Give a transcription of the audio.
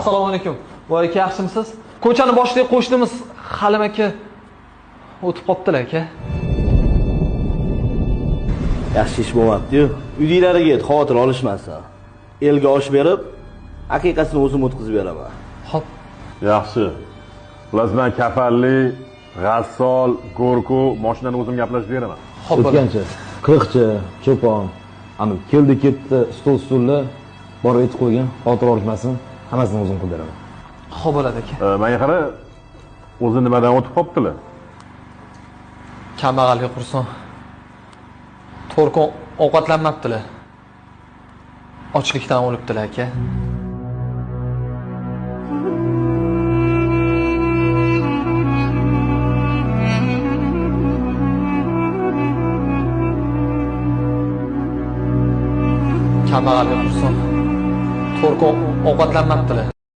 Assalomu alaykum. Voy aka, yaxshimisiz? Ko'chani boshidagi qo'shnimiz Halim aka o'tib qoptilar aka. Yaxshi ish bo'lmabdi-yu. Uylariga yet, xavotir olishmasin. Elga osh berib, haqiqatini o'zim o'tkazib beraman. Xo'p. Yaxshi. Bilan kafalli, g'assol, go'rku, mashinani o'zim gaplashib beraman. Xo'p. O'tgancha, qirqchi, cho'pon, ana keldi-ketdi, stol-stulni borib aytib qo'ygan, xavotir olishmasin, hammasini o'zim qilib beraman. Xo'p bo'ladi aka. Menga qara, o'zi nimadan o'tib qoptilar? Kambag'alga qursin. To'rkon ovqatlanmabdilar. Ochlikdan o'libdilar aka. Kambag'alga qursin. To'rkon ovqatlanmabdilar.